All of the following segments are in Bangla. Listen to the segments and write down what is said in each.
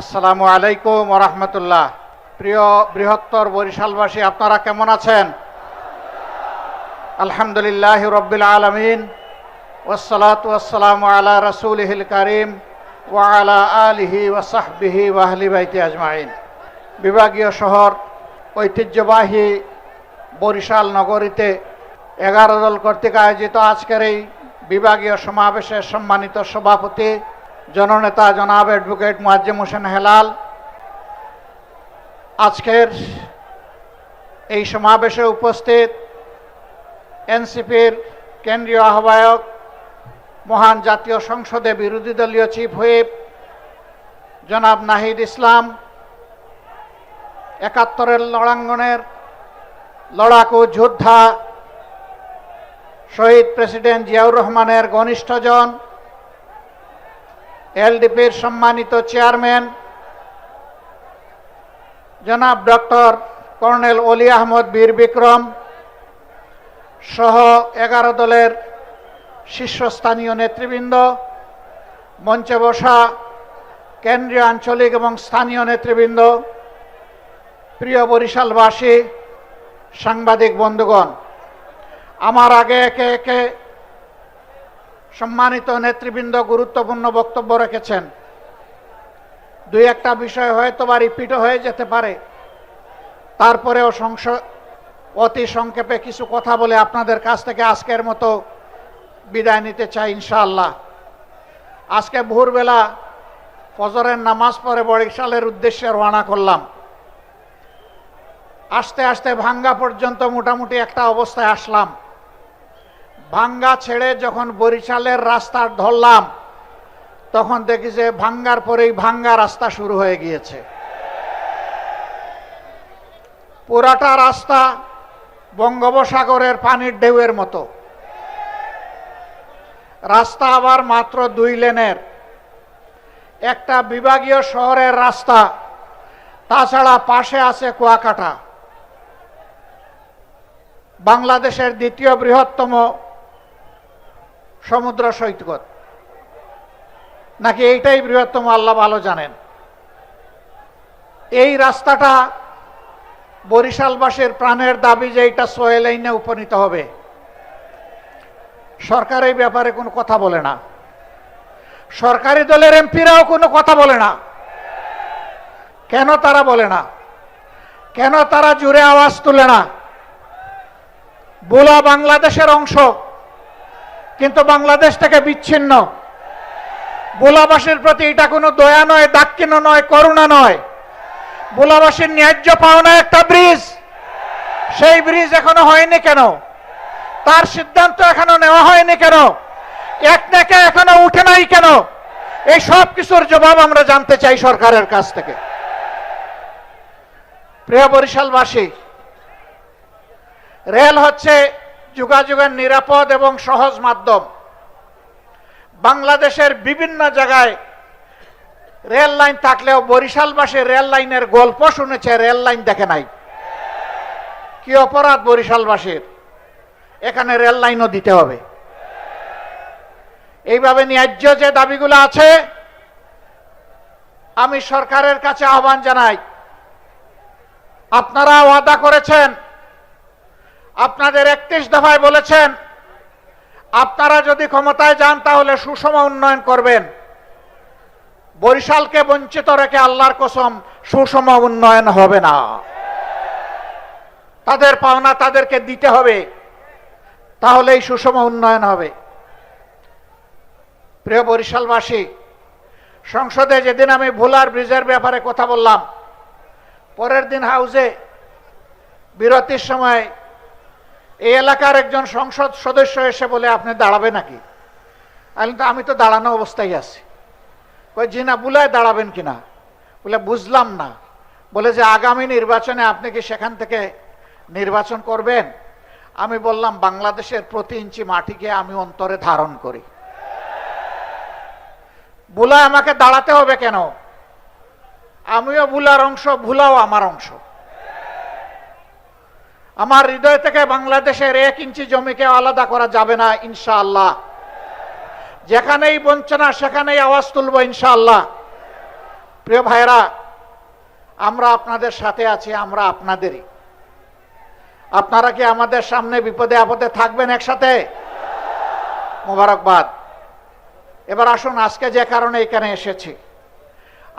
আসসালামু আলাইকুম ওয়া রাহমাতুল্লাহ। প্রিয় বৃহত্তর বরিশালবাসী, আপনারা কেমন আছেন? আলহামদুলিল্লাহি রাব্বিল আলামিন ওয়াসসালাতু ওয়াসসালামু আলা রাসূলিহিল কারীম ওয়া আলা আলিহি ওয়া সাহবিহি ওয়া আহলি বাইতি আজমাইন। বিভাগীয় শহর ঐতিহ্যবাহী বরিশাল নগরীতে 11 দল কর্তৃক আয়োজিত আজকের এই বিভাগীয় সমাবেশের সম্মানিত সভাপতি জননেতা জনাব অ্যাডভোকেট মুয়াজ্জেম হোসেন হেলাল, আজকের এই সমাবেশে উপস্থিত এনসিপির কেন্দ্রীয় আহ্বায়ক, মহান জাতীয় সংসদে বিরোধী দলীয় চিফ হুইপ জনাব নাহিদ ইসলাম, ৭১-এর রণাঙ্গনের লড়াকু যোদ্ধা শহীদ প্রেসিডেন্ট জিয়াউর রহমানের ঘনিষ্ঠজন, এলডিপির সম্মানিত চেয়ারম্যান জনাব ডক্টর কর্নেল অলি আহমদ বীর বিক্রম সহ 11 দলের শীর্ষস্থানীয় নেতৃবৃন্দ, মঞ্চে বসা কেন্দ্রীয়, আঞ্চলিক এবং স্থানীয় নেতৃবৃন্দ, প্রিয় বরিশালবাসী, সাংবাদিক বন্ধুগণ, আমার আগে একে একে সম্মানিত নেতৃবৃন্দ গুরুত্বপূর্ণ বক্তব্য রেখেছেন। দুই একটা বিষয় হয়তো বা রিপিট হয়ে যেতে পারে, তারপরেও অতি সংক্ষেপে কিছু কথা বলে আপনাদের কাছ থেকে আজকের মতো বিদায় নিতে চাই ইনশাআল্লাহ। আজকে ভোরবেলা ফজরের নামাজ পড়ে বরিশালের উদ্দেশ্যে রওনা করলাম। আস্তে আস্তে ভাঙ্গা পর্যন্ত মোটামুটি একটা অবস্থায় আসলাম। ভাঙ্গা ছেড়ে যখন বরিশালের রাস্তা ধরলাম, তখন দেখি যে ভাঙ্গার পরেই ভাঙ্গা রাস্তা শুরু হয়ে গিয়েছে। পুরাটা রাস্তা বঙ্গোপসাগরের পানির ঢেউয়ের মতো। রাস্তা আবার মাত্র 2 লেনের, একটা বিভাগীয় শহরের রাস্তা, তাছাড়া পাশে আছে কুয়াকাটা, বাংলাদেশের দ্বিতীয় বৃহত্তম সমুদ্র সৈকত, নাকি এইটাই বৃহত্তম আল্লাহ ভালো জানেন। এই রাস্তাটা বরিশালবাসীর প্রাণের দাবি যে এটা 6 লাইনে উপনীত হবে। সরকার এই ব্যাপারে কোনো কথা বলে না, সরকারি দলের এমপিরাও কোনো কথা বলে না। কেন তারা বলে না? কেন তারা জোরে আওয়াজ তুলে না? ভোলা বাংলাদেশের অংশ, কিন্তু বাংলাদেশ থেকে বিচ্ছিন্ন। ভোলাবাসীর প্রতি এটা কোনো দয়া নয়, দাক্ষিণ্য নয়, করুণা নয়। ভোলাবাসীর ন্যায্য পাওনা একটা ব্রিজ, সেই ব্রিজ এখনো হয়নি কেন? তার সিদ্ধান্ত এখনো নেওয়া হয়নি কেন? এক নেকে এখনো উঠে নাই কেন? এই সব কিছুর জবাব আমরা জানতে চাই সরকারের কাছ থেকে। প্রিয় বরিশালবাসী, রেল হচ্ছে যোগাযোগের নিরাপদ এবং সহজ মাধ্যম। বাংলাদেশের বিভিন্ন জায়গায় রেল লাইন থাকলেও বরিশালবাসী রেল লাইনের গল্প শুনেছে, রেল লাইন দেখে নাই। কি অপরাধ বরিশালবাসীর? এখানে রেল লাইনও দিতে হবে। এইভাবে ন্যায্য যে দাবিগুলো আছে, আমি সরকারের কাছে আহ্বান জানাই, আপনারা ওয়াদা করেছেন, আপনাদের 31 দফায় বলেছেন আপনারা যদি ক্ষমতায় যান তাহলে সুষম উন্নয়ন করবেন। বরিশালকে বঞ্চিত রেখে আল্লাহর কসম সুষম উন্নয়ন হবে না। তাদের পাওনা তাদেরকে দিতে হবে, তাহলেই সুষম উন্নয়ন হবে। প্রিয় বরিশালবাসী, সংসদে যেদিন আমি ভোলার ব্রিজের ব্যাপারে কথা বললাম, পরের দিন হাউসে বিরতির সময় এই এলাকার একজন সংসদ সদস্য এসে বলে, আপনি দাঁড়াবেন নাকি? আমি তো দাঁড়ানো অবস্থায় আছি। কই, জি না, বুলায় দাঁড়াবেন কিনা? বলে বুঝলাম না। বলে যে আগামী নির্বাচনে আপনি কি সেখান থেকে নির্বাচন করবেন? আমি বললাম, বাংলাদেশের প্রতি ইঞ্চি মাটিকে আমি অন্তরে ধারণ করি। বুলায় আমাকে দাঁড়াতে হবে কেন? আমিও বুলার অংশ, ভুলাও আমার অংশ। আমার হৃদয় থেকে বাংলাদেশের 1 ইঞ্চি জমিকে আলাদা করা যাবে না ইনশাআল্লাহ। যেখানেই বঞ্চনা সেখানেই আওয়াজ তুলব ইনশাআল্লাহ। প্রিয় ভাইরা, আমরা আপনাদের সাথে আছি, আমরা আপনাদেরই। আপনারা কি আমাদের সামনে বিপদে আপদে থাকবেন একসাথে? মোবারকবাদ। এবার আসুন, আজকে যে কারণে এখানে এসেছি,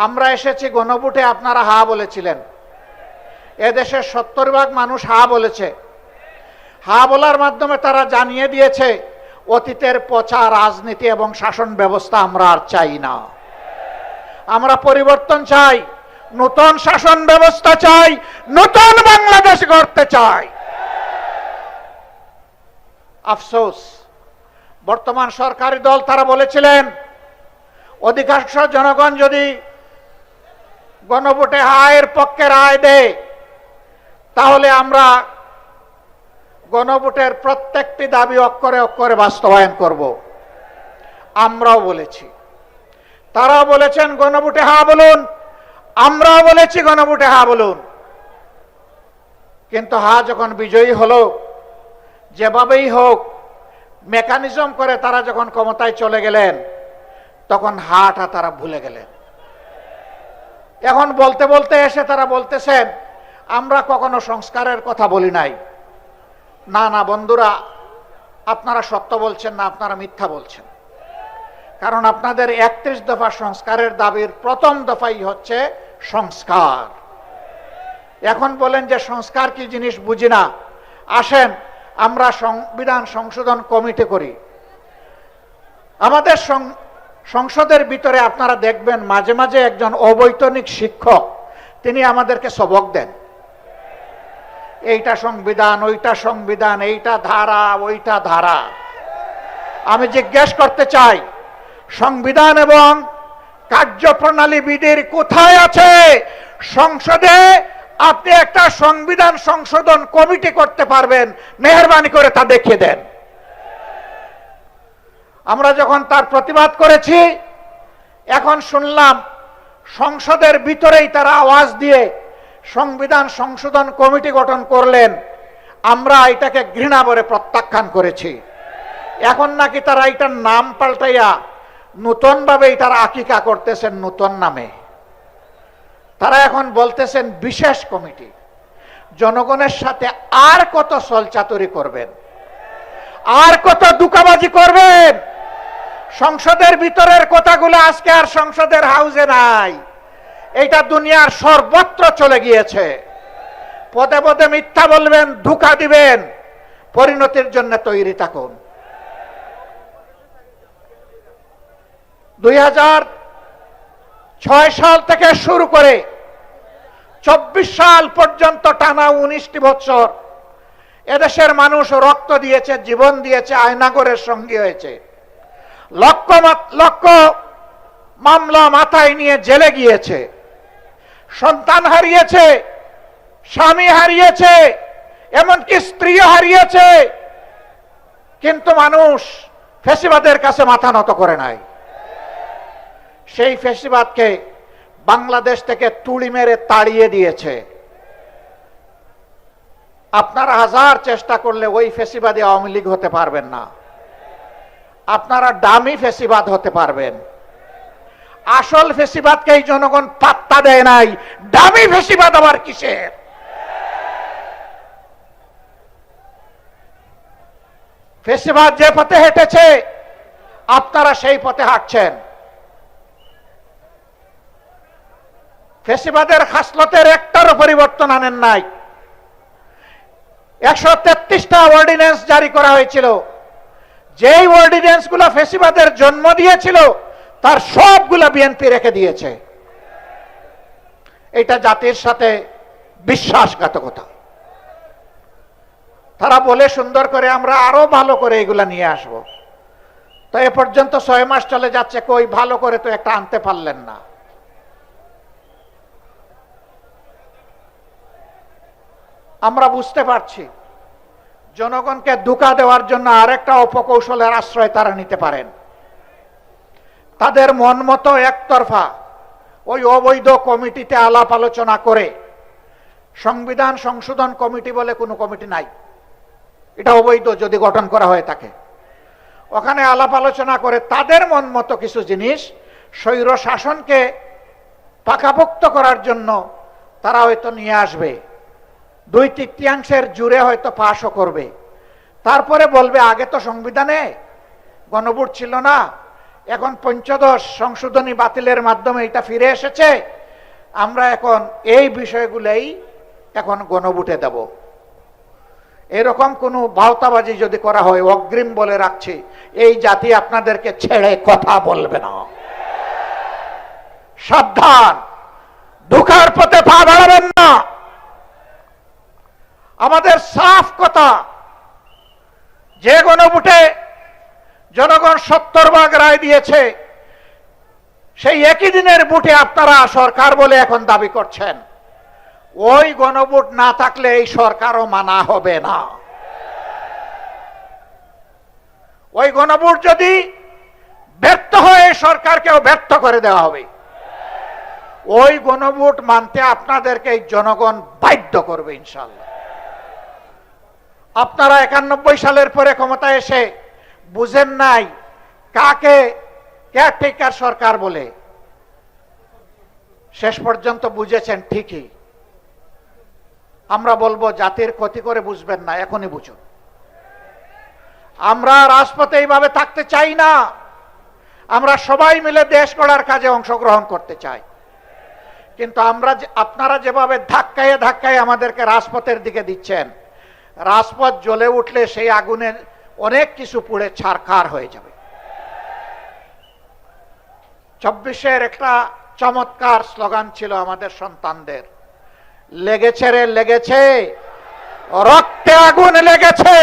আমরা এসেছি গণভোটে আপনারা হা বলেছিলেন। এদেশের 70% মানুষ হা বলেছে। হা বলার মাধ্যমে তারা জানিয়ে দিয়েছে অতীতের পচা রাজনীতি এবং শাসন ব্যবস্থা আমরা আর চাই না। আমরা পরিবর্তন চাই, নতুন শাসন ব্যবস্থা চাই, নতুন বাংলাদেশ গড়তে চাই। আফসোস, বর্তমান সরকারি দল তারা বলেছিলেন অধিকাংশ জনগণ যদি গণভোটে হায়ের পক্ষে রায় দেয় তাহলে আমরা গণভোটের প্রত্যেকটি দাবি অক্ষরে অক্ষরে বাস্তবায়ন করব। আমরাও বলেছি, তারাও বলেছেন গণভোটে হা বলুন, আমরাও বলেছি গণভোটে হা বলুন। কিন্তু হা যখন বিজয়ী হলো, যেভাবেই হোক মেকানিজম করে তারা যখন ক্ষমতায় চলে গেলেন, তখন হাটা তারা ভুলে গেলেন। এখন বলতে বলতে এসে তারা বলতেছেন আমরা কখনো সংস্কারের কথা বলি নাই। না না বন্ধুরা, আপনারা সত্য বলছেন না, আপনারা মিথ্যা বলছেন। কারণ আপনাদের 31 দফা সংস্কারের দাবির প্রথম দফাই হচ্ছে সংস্কার। এখন বলেন যে সংস্কার কি জিনিস বুঝি না। আসেন আমরা সংবিধান সংশোধন কমিটি করি। আমাদের সংসদের ভিতরে আপনারা দেখবেন মাঝে মাঝে একজন অবৈতনিক শিক্ষক তিনি আমাদেরকে সবক দেন, এইটা সংবিধান, ওইটা সংবিধান, এইটা ধারা, ওইটা ধারা। আমি জিজ্ঞেস করতে চাই, সংবিধান এবং কার্যপ্রণালী বিধির কোথায় আছে? সংসদে আপনি একটা সংবিধান সংশোধন কমিটি করতে পারবেন, মেহেরবানি করে তা দেখিয়ে দেন। আমরা যখন তার প্রতিবাদ করেছি, এখন শুনলাম সংসদের ভিতরেই তারা আওয়াজ দিয়ে সংবিধান সংশোধন কমিটি গঠন করলেন। আমরা এটাকে ঘৃণা করে প্রত্যাখ্যান করেছি। এখন নাকি তারা এটার নাম পাল্টাইয়া নতুন ভাবে এটার আকিকা করতেছেন নতুন নামে। তারা এখন বলতেছেন বিশেষ কমিটি। জনগণের সাথে আর কত ছলচাতুরি করবেন, আর কত দুকাবাজি করবেন? সংসদের ভিতরের কথাগুলো আজকে আর সংসদের হাউসে নাই, এটা দুনিয়ার সর্বত্র চলে গিয়েছে। পদে পদে মিথ্যা বলবেন, ধোঁকা দিবেন, পরিণতির জন্য তৈরি থাকুন। 2006 সাল থেকে শুরু করে 24 সাল পর্যন্ত টানা 19টি বছর এদেশের মানুষ রক্ত দিয়েছে, জীবন দিয়েছে, আয়নাগরের সঙ্গী হয়েছে। লক্ষ লক্ষ মামলা মাথায় নিয়ে জেলে গিয়েছে, সন্তান হারিয়েছে, স্বামী হারিয়েছে, এমনকি স্ত্রীও হারিয়েছে। কিন্তু মানুষ ফ্যাসিবাদের কাছে মাথা নত করে নাই। সেই ফ্যাসিবাদকে বাংলাদেশ থেকে তুড়ি মেরে তাড়িয়ে দিয়েছে। আপনারা হাজার চেষ্টা করলে ওই ফ্যাসিবাদী আওয়ামী লীগ হতে পারবেন না। আপনারা ডামি ফ্যাসিবাদ হতে পারবেন। আসল ফ্যাসিবাদকে এই জনগণ পাত্তা দেয় নাই, ডামি ফ্যাসিবাদ আবার কিসের? ফ্যাসিবাদ যে পথে হেঁটেছে আপনারা সেই পথে হাঁটছেন। ফ্যাসিবাদের খাসলতের একটারও পরিবর্তন আনেন নাই। 133টা অর্ডিন্যান্স জারি করা হয়েছিল। যেই অর্ডিন্যান্স গুলো ফ্যাসিবাদের জন্ম দিয়েছিল তার সবগুলা বিএনপি রেখে দিয়েছে। এটা জাতির সাথে বিশ্বাসঘাতকতা। তারা বলে সুন্দর করে আমরা আরো ভালো করে এগুলা নিয়ে আসব। তো এ পর্যন্ত 6 মাস চলে যাচ্ছে, কই ভালো করে তো একটা আনতে পারলেন না। আমরা বুঝতে পারছি জনগণকে ধোঁকা দেওয়ার জন্য আরেকটা অপকৌশলের আশ্রয় তারা নিতে পারেন। তাদের মন মতো একতরফা ওই অবৈধ কমিটিতে আলাপ আলোচনা করে, সংবিধান সংশোধন কমিটি বলে কোনো কমিটি নাই, এটা অবৈধ যদি গঠন করা হয়ে থাকে। ওখানে আলাপ আলোচনা করে তাদের মন মতো কিছু জিনিস স্বৈর শাসনকে পাকাপোক্ত করার জন্য তারা হয়তো নিয়ে আসবে, 2/3 জুড়ে হয়তো পাশও করবে। তারপরে বলবে আগে তো সংবিধানে গণভোট ছিল না, এখন 15 সংশোধনী বাতিলের মাধ্যমে এটা ফিরে এসেছে, আমরা এখন এই বিষয়গুলোই এখন গণভোটে দেব। এরকম কোনো বাউতাবাজি যদি করা হয়, অগ্রিম বলে রাখছি, এই জাতি আপনাদেরকে ছেড়ে কথা বলবে না। সাবধান, ঢোকার পথে পা বাড়াবেন না। আমাদের সাফ কথা, যে গণভোটে জনগণ 70 রায় দিয়েছে, সেই একই দিনের ভোটে আপনারা সরকার বলে এখন দাবি করছেন। ওই গণভোট না থাকলে এই সরকারও মানা হবে না। ওই গণভোট যদি ব্যর্থ হয়, সরকারকেও ব্যর্থ করে দেওয়া হবে। ওই গণভোট মানতে আপনাদেরকে জনগণ বাধ্য করবে ইনশাআল্লাহ। আপনারা 91 সালের পরে ক্ষমতায় এসে বুঝেন নাই কাকে কেয়ারটেকার সরকার বলে, শেষ পর্যন্ত বুঝেছেন ঠিকই। আমরা বলবো জাতির ক্ষতি করে বুঝবেন না, এখনই বুঝুন। আমরা রাজপথে এইভাবে থাকতে চাই না। আমরা সবাই মিলে দেশ গড়ার কাজে অংশগ্রহণ করতে চাই। কিন্তু আপনারা যেভাবে ধাক্কায় ধাক্কায় আমাদেরকে রাজপথের দিকে দিচ্ছেন, রাজপথ জ্বলে উঠলে সেই আগুনের অনেক কিছু পুড়ে ছারখার হয়ে যাবে। 24-এর একটা চমৎকার স্লোগান ছিল আমাদের সন্তানদের, লেগেছে রে লেগেছে, রক্তে আগুন লেগেছে,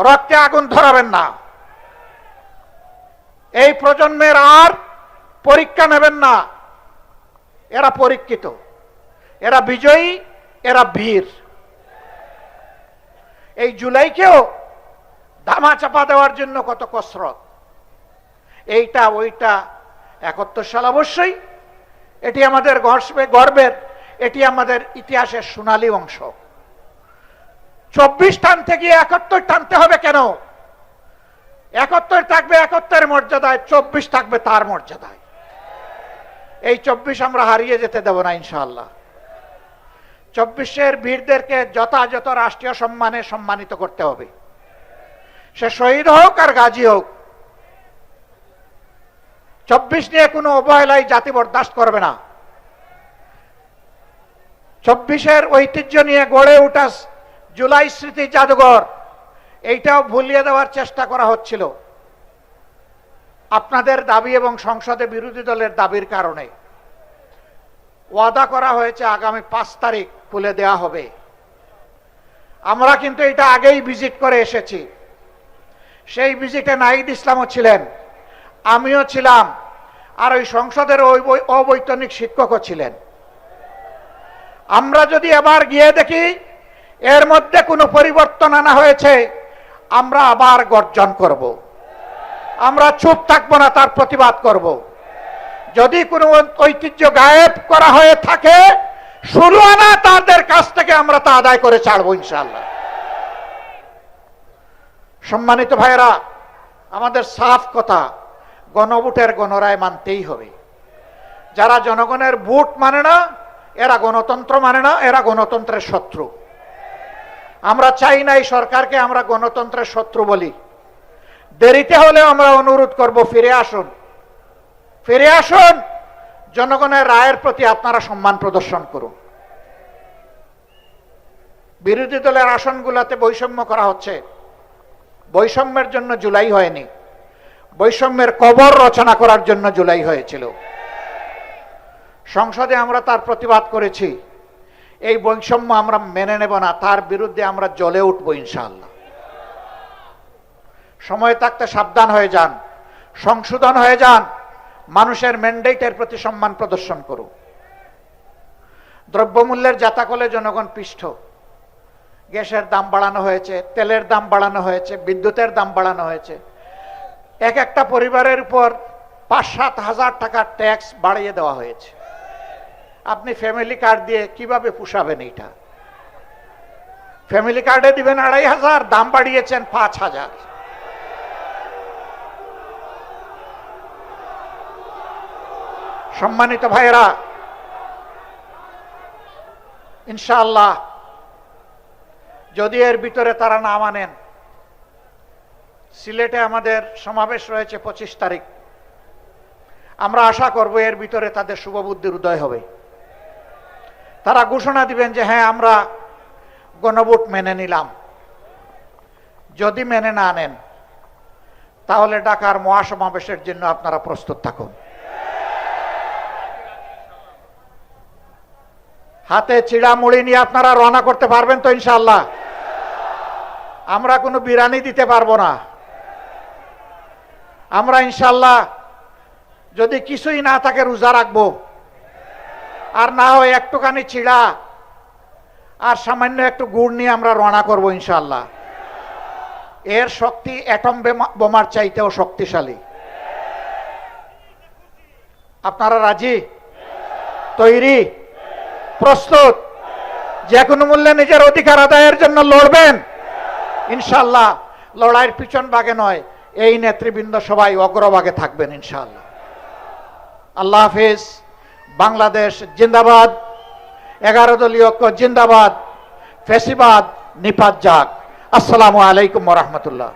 রক্তে আগুন ধরাবেন না। এই প্রজন্মের আর পরীক্ষা নেবেন না। এরা পরীক্ষিত, এরা বিজয়ী, এরা বীর। এই জুলাইকেও ধামা চাপা দেওয়ার জন্য কত কসরত, এইটা ওইটা। 71 সাল অবশ্যই এটি আমাদের গর্বের, এটি আমাদের ইতিহাসের সোনালী অংশ। 24 টানতে গিয়ে 71 টানতে হবে কেন? 71 থাকবে 71-এর মর্যাদায়, 24 থাকবে তার মর্যাদায়। এই 24 আমরা হারিয়ে যেতে দেব না ইনশাআল্লাহ। 24-এর বীরদেরকে যথাযথ রাষ্ট্রীয় সম্মানে সম্মানিত করতে হবে, সে শহীদ হোক আর গাজী হোক। 24 নিয়ে কোনো অবহেলায় জাতি বরদাস্ত করবে না। 24-এর ঐতিহ্য নিয়ে গড়ে ওঠা জুলাই স্মৃতি জাদুঘর, এইটাও ভুলিয়ে দেওয়ার চেষ্টা করা হচ্ছিল আপনাদের দাবি এবং সংসদে বিরোধী দলের দাবির কারণে। ওয়াদা করা হয়েছে আগামী 5 তারিখ খুলে দেওয়া হবে। আমরা কিন্তু এটা আগেই ভিজিট করে এসেছি। সেই ভিজিটে নাহিদ ইসলামও ছিলেন, আমিও ছিলাম, আর ওই সংসদের অবৈতনিক শিক্ষকও ছিলেন। আমরা যদি এবার গিয়ে দেখি এর মধ্যে কোনো পরিবর্তন আনা হয়েছে, আমরা আবার গর্জন করব। আমরা চুপ থাকবো না, তার প্রতিবাদ করব। যদি কোনো ঐতিহ্য গায়েব করা হয়ে থাকে, 16 আনা তাদের কাছ থেকে আমরা তা আদায় করে ছাড়বো ইনশাআল্লাহ। সম্মানিত ভাইরা, আমাদের সাফ কথা, গণভোটের গণরায় মানতেই হবে। যারা জনগণের ভোট মানে না, এরা গণতন্ত্র মানে না, এরা গণতন্ত্রের শত্রু। আমরা চাই না এই সরকারকে আমরা গণতন্ত্রের শত্রু বলি। দেরিতে হলেও আমরা অনুরোধ করব, ফিরে আসুন, ফিরে আসুন। জনগণের রায়ের প্রতি আপনারা সম্মান প্রদর্শন করুন। বিরোধী দলের আসনগুলোতে বৈষম্য করা হচ্ছে। বৈষম্যের জন্য জুলাই হয়নি, বৈষম্যের কবর রচনা করার জন্য জুলাই হয়েছিল। সংসদে আমরা তার প্রতিবাদ করেছি। এই বৈষম্য আমরা মেনে নেব না, তার বিরুদ্ধে আমরা জ্বলে উঠবো ইনশাআল্লাহ। সময় থাকতে সাবধান হয়ে যান, সংশোধন হয়ে যান, মানুষের ম্যান্ডেটের প্রতি সম্মান প্রদর্শন করুন। দ্রব্যমূল্যের জাতাকলে জনগণ পিষ্ট। গ্যাসের দাম বাড়ানো হয়েছে, তেলের দাম বাড়ানো হয়েছে, বিদ্যুতের দাম বাড়ানো হয়েছে। এক একটা পরিবারের উপর 5-7 হাজার টাকার ট্যাক্স বাড়িয়ে দেওয়া হয়েছে। আপনি ফ্যামিলি কার্ড দিয়ে কিভাবে পোষাবেন? এটা ফ্যামিলি কার্ডে দিবেন 2500, দাম বাড়িয়েছেন 5000। সম্মানিত ভাইয়েরা, ইনশাআল্লাহ যদি এর ভিতরে তারা না মানেন, সিলেটে আমাদের সমাবেশ রয়েছে 25 তারিখ। আমরা আশা করব এর ভিতরে তাদের শুভবুদ্ধির উদয় হবে। তারা ঘোষণা দিবেন যে হ্যাঁ, আমরা গণভোট মেনে নিলাম। যদি মেনে না নেন, তাহলে ঢাকার মহাসমাবেশের জন্য আপনারা প্রস্তুত থাকুন। হাতে চিড়া মুড়ি নিয়ে আপনারা রওনা করতে পারবেন তো ইনশাআল্লাহ? আমরা কোনো বিরানি দিতে পারবো না। আমরা ইনশাআল্লাহ যদি কিছুই না থাকে রোজা রাখবো, আর না হয় একটুখানি চিড়া আর সামান্য একটু গুড় নিয়ে আমরা রওনা করবো ইনশাআল্লাহ। এর শক্তি অ্যাটম বোমার চাইতেও শক্তিশালী। আপনারা রাজি, তৈরি, প্রস্তুত? যে কোনো মূল্যে নিজের অধিকার আদায়ের জন্য লড়বেন ইনশাআল্লাহ। লড়াইয়ের পিছন ভাগে নয়, এই নেতৃবৃন্দ সবাই অগ্রভাগে থাকবেন ইনশাআল্লাহ। আল্লাহ হাফেজ। বাংলাদেশ জিন্দাবাদ। 11 দলীয় ঐক্য জিন্দাবাদ। ফ্যাসিবাদ নিপাত যাক। আসসালামু আলাইকুম ওয়া রাহমাতুল্লাহ।